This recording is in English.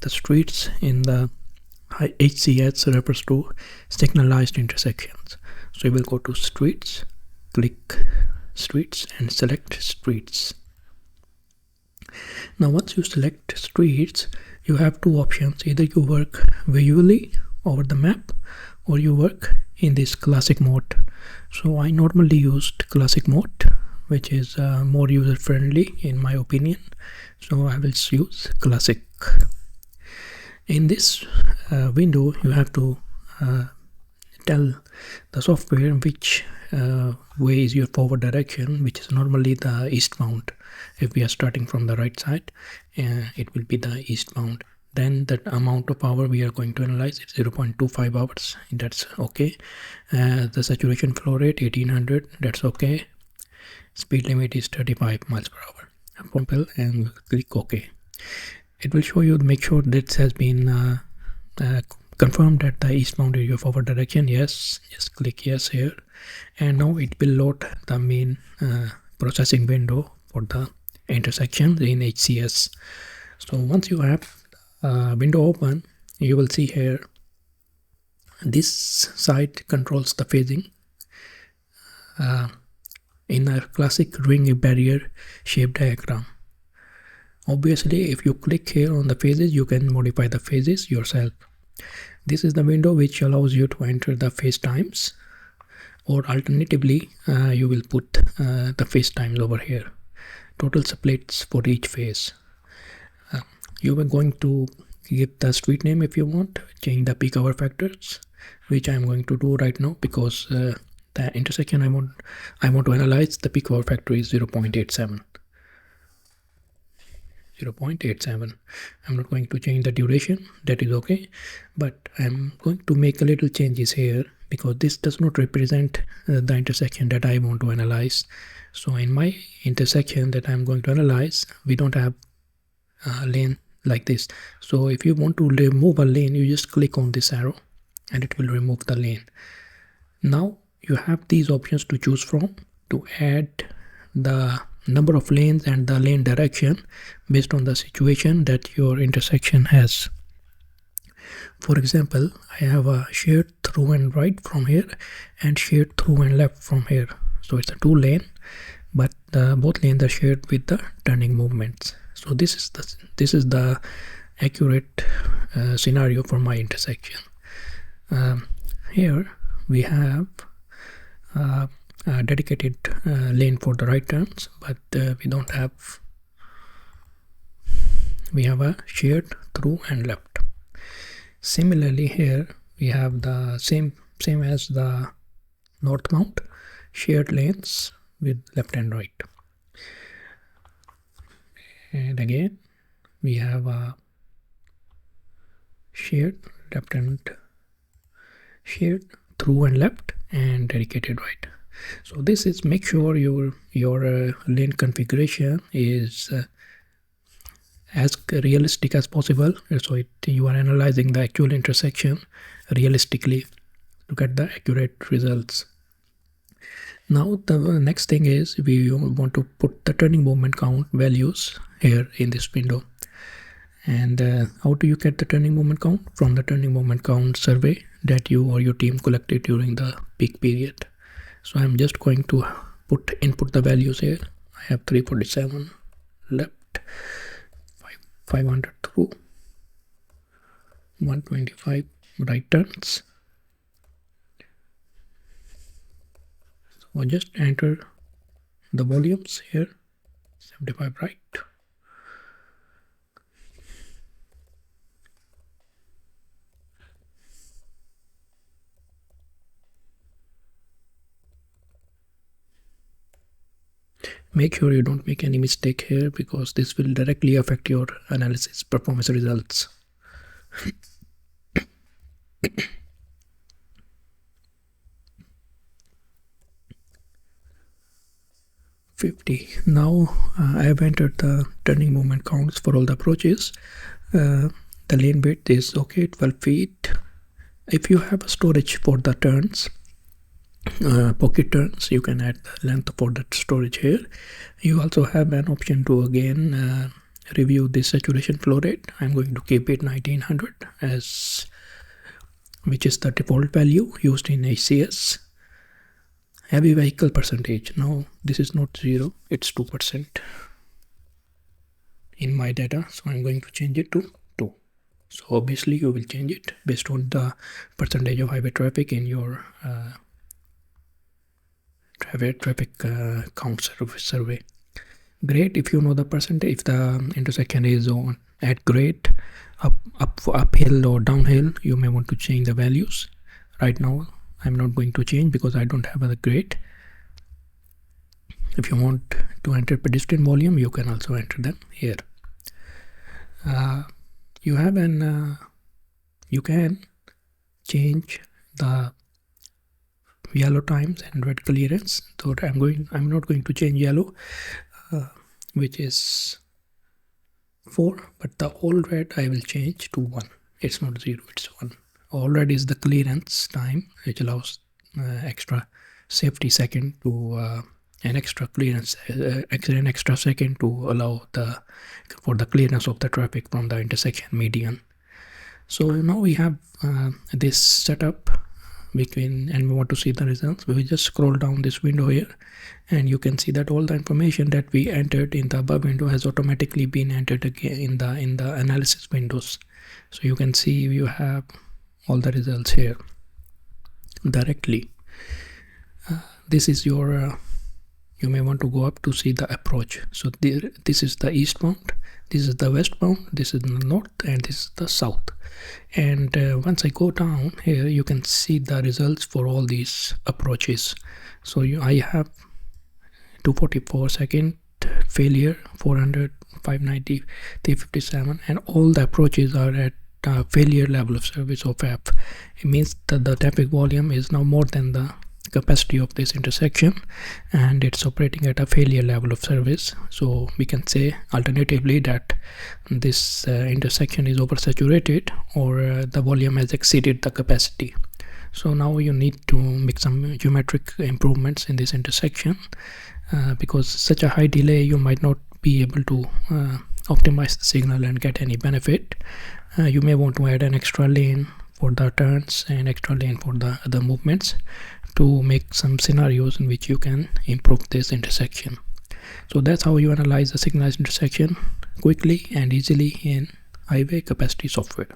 the streets in the HCS refers to signalized intersections. So you will go to streets, click streets and select streets. Now once you select streets, you have two options. Either you work visually over the map or you work in this classic mode. So I normally used classic mode, which is more user friendly in my opinion. So I will use classic. In this window, you have to tell the software which way is your forward direction, which is normally the eastbound. If we are starting from the right side, it will be the eastbound. Then the amount of power we are going to analyze is 0.25 hours. That's okay. The saturation flow rate 1800. That's okay. Speed limit is 35 miles per hour. And click OK. It will show you, make sure this has been confirmed that the eastbound is your forward direction. Yes, just click yes here. And now it will load the main processing window for the intersections in HCS. So once you have window open, you will see here this side controls the phasing in a classic ring barrier shape diagram. Obviously, if you click here on the phases, you can modify the phases yourself. This is the window which allows you to enter the phase times, or alternatively you will put the phase times over here, total splits for each phase. You are going to give the street name if you want, change the peak hour factors, which I am going to do right now because the intersection I want to analyze, the peak hour factor is 0.87. 0.87. I'm not going to change the duration, that is okay, but I'm going to make a little changes here because this does not represent the intersection that I want to analyze. So in my intersection that I'm going to analyze, we don't have a lane like this. So if you want to remove a lane, you just click on this arrow and it will remove the lane. Now you have these options to choose from to add the number of lanes and the lane direction based on the situation that your intersection has. For example, I have a shared through and right from here and shared through and left from here. So it's a 2 lane, but both lanes are shared with the turning movements. So this is the accurate scenario for my intersection. Here we have a dedicated lane for the right turns, but we don't have. We have a shared through and left. Similarly, here we have the same as the northbound, shared lanes with left and right. And again, we have a shared left and shared through and left and dedicated right. So this is, make sure your lane configuration is as realistic as possible. So you are analyzing the actual intersection realistically to get the accurate results. Now the next thing is we want to put the turning movement count values here in this window. And how do you get the turning movement count? From the turning moment count survey that you or your team collected during the peak period. So I'm just going to input the values here. I have 347 left, 500 through, 125 right turns. So just enter the volumes here, 75 right. Make sure you don't make any mistake here because this will directly affect your analysis performance results. 50. Now I have entered the turning movement counts for all the approaches. The lane width is okay, 12 feet. If you have a storage for the turns, pocket turns, you can add the length for that storage here. You also have an option to again review the saturation flow rate, I'm going to keep it 1900 as which is the default value used in HCS. Heavy vehicle percentage. No, this is not 0, it's 2% in my data, so I'm going to change it to 2. So obviously you will change it based on the percentage of highway traffic in your traffic count survey. Grade, if you know the percentage, if the intersection is on at grade, uphill or downhill, you may want to change the values. Right now I'm not going to change because I don't have a grade. If you want to enter pedestrian volume, you can also enter them here. You can change the yellow times and red clearance. So I'm not going to change yellow, which is 4, but the all red I will change to 1. It's not 0, it's 1. All red is the clearance time, which allows extra safety second to an extra clearance, an extra second to allow for the clearance of the traffic from the intersection median. So now we have this setup and we want to see the results. We will just scroll down this window here, and you can see that all the information that we entered in the above window has automatically been entered again in the analysis windows. So you can see you have all the results here directly. This is your you may want to go up to see the approach. So this is the eastbound, this is the westbound, this is the north, and this is the south. And once I go down here, you can see the results for all these approaches. So I have 244 second failure, 400, 590, 357, and all the approaches are at failure level of service of F. It means that the traffic volume is now more than the capacity of this intersection, and it's operating at a failure level of service. So we can say alternatively that this intersection is oversaturated, or the volume has exceeded the capacity. So now you need to make some geometric improvements in this intersection, because such a high delay you might not be able to optimize the signal and get any benefit. You may want to add an extra lane for the turns and extra lane for the other movements to make some scenarios in which you can improve this intersection. So that's how you analyze the signalized intersection quickly and easily in highway capacity software.